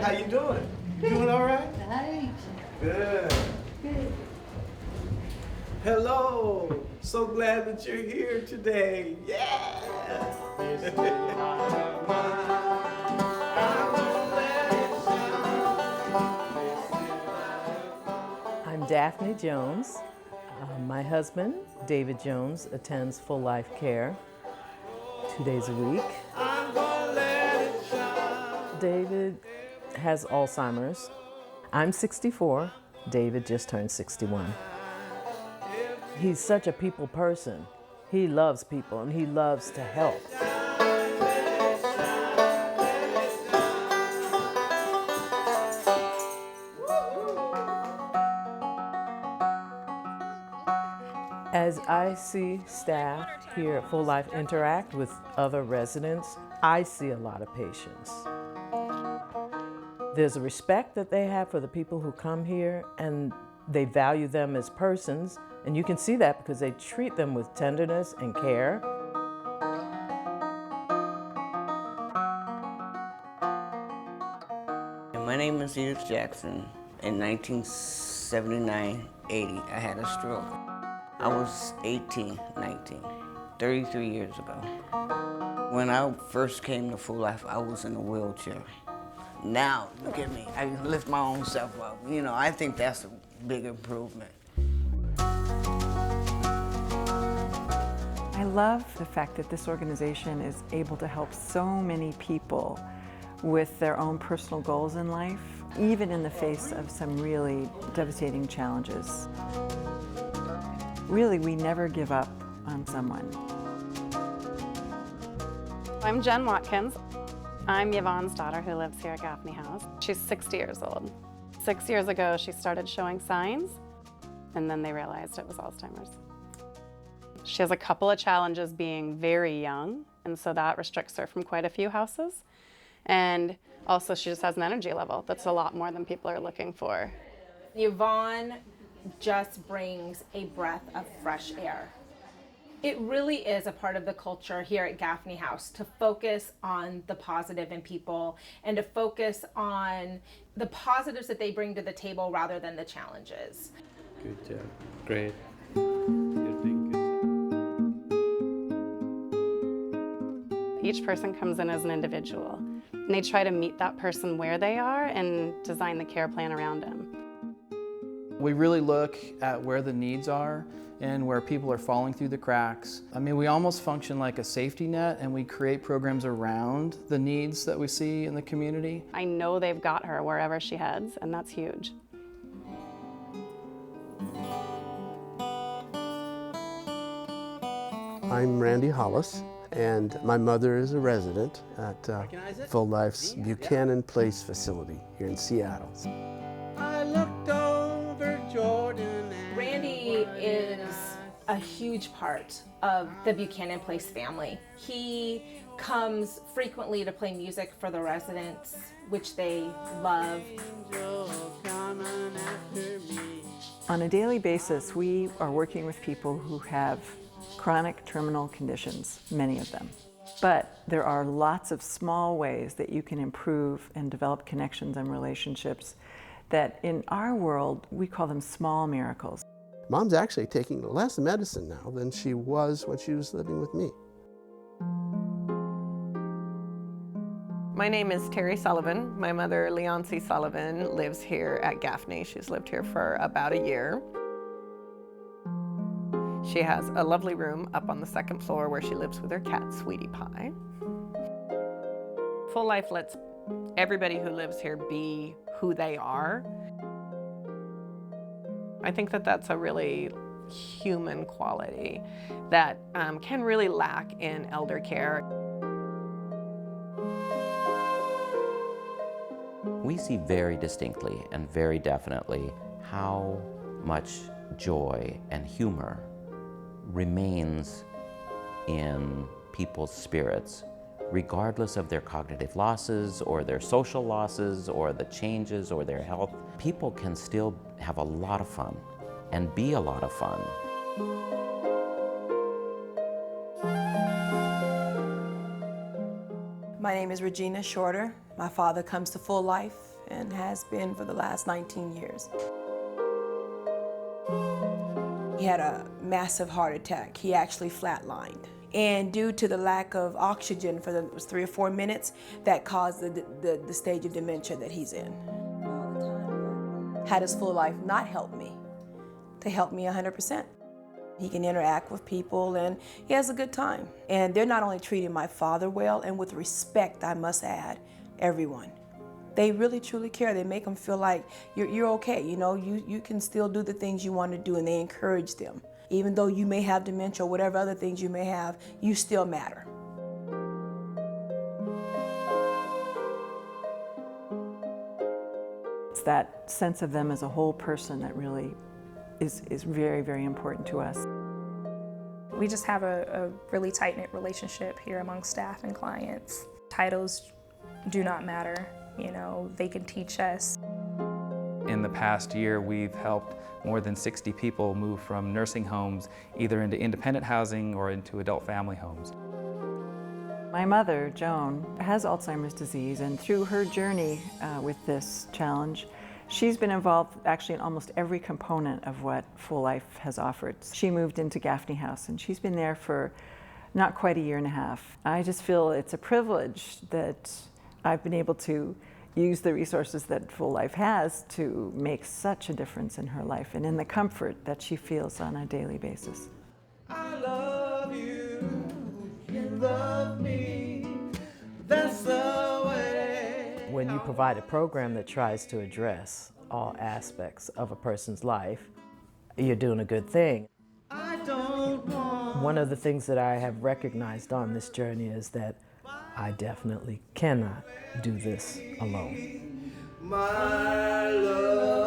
how you doing? You doing all right? Hi. Good. Good. Hello. So glad that you're here today. Yeah. I'm Daphne Jones. My husband, David Jones, attends Full Life Care 2 days a week. David has Alzheimer's. I'm 64. David just turned 61. He's such a people person. He loves people and he loves to help. As I see staff here at Full Life interact with other residents, I see a lot of patience. There's a respect that they have for the people who come here, and they value them as persons, and you can see that because they treat them with tenderness and care. My name is Edith Jackson. In 1979-80, I had a stroke. I was 18, 19, 33 years ago. When I first came to Full Life, I was in a wheelchair. Now, look at me, I can lift my own self up. You know, I think that's a big improvement. I love the fact that this organization is able to help so many people with their own personal goals in life, even in the face of some really devastating challenges. Really, we never give up on someone. I'm Jen Watkins. I'm Yvonne's daughter who lives here at Gaffney House. She's 60 years old. 6 years ago, she started showing signs, and then they realized it was Alzheimer's. She has a couple of challenges being very young, and so that restricts her from quite a few houses. And also, she just has an energy level that's a lot more than people are looking for. Yvonne just brings a breath of fresh air. It really is a part of the culture here at Gaffney House to focus on the positive in people and to focus on the positives that they bring to the table rather than the challenges. Good job. Great. You're doing good. Each person comes in as an individual, and they try to meet that person where they are and design the care plan around them. We really look at where the needs are and where people are falling through the cracks. I mean, we almost function like a safety net, and we create programs around the needs that we see in the community. I know they've got her wherever she heads, and that's huge. I'm Randy Hollis, and my mother is a resident at Full Life's Buchanan Place facility here in Seattle. I looked over Jordan. Randy is a huge part of the Buchanan Place family. He comes frequently to play music for the residents, which they love. On a daily basis, we are working with people who have chronic terminal conditions, many of them. But there are lots of small ways that you can improve and develop connections and relationships that in our world, we call them small miracles. Mom's actually taking less medicine now than she was when she was living with me. My name is Terry Sullivan. My mother, Leoncie Sullivan, lives here at Gaffney. She's lived here for about a year. She has a lovely room up on the second floor where she lives with her cat, Sweetie Pie. Full Life lets everybody who lives here be who they are. I think that that's a really human quality that can really lack in elder care. We see very distinctly and very definitely how much joy and humor remains in people's spirits, regardless of their cognitive losses or their social losses or the changes or their health. People can still have a lot of fun and be a lot of fun. My name is Regina Shorter. My father comes to Full Life and has been for the last 19 years. He had a massive heart attack. He actually flatlined. And due to the lack of oxygen for it was 3 or 4 minutes, that caused the stage of dementia that he's in. Had his full life not helped me, they helped me 100%. He can interact with people and he has a good time. And they're not only treating my father well, and with respect, I must add, everyone. They really truly care. They make them feel like you're okay, you know, you can still do the things you want to do, and they encourage them. Even though you may have dementia or whatever other things you may have, you still matter. It's that sense of them as a whole person that really is very, very important to us. We just have a really tight-knit relationship here among staff and clients. Titles do not matter, you know, they can teach us. In the past year, we've helped more than 60 people move from nursing homes either into independent housing or into adult family homes. My mother, Joan, has Alzheimer's disease, and through her journey with this challenge, she's been involved actually in almost every component of what Full Life has offered. She moved into Gaffney House, and she's been there for not quite a year and a half. I just feel it's a privilege that I've been able to use the resources that Full Life has to make such a difference in her life and in the comfort that she feels on a daily basis. I love you, you love me, that's the way. When you provide a program that tries to address all aspects of a person's life, you're doing a good thing. I don't want. One of the things that I have recognized on this journey is that I definitely cannot do this alone. My love.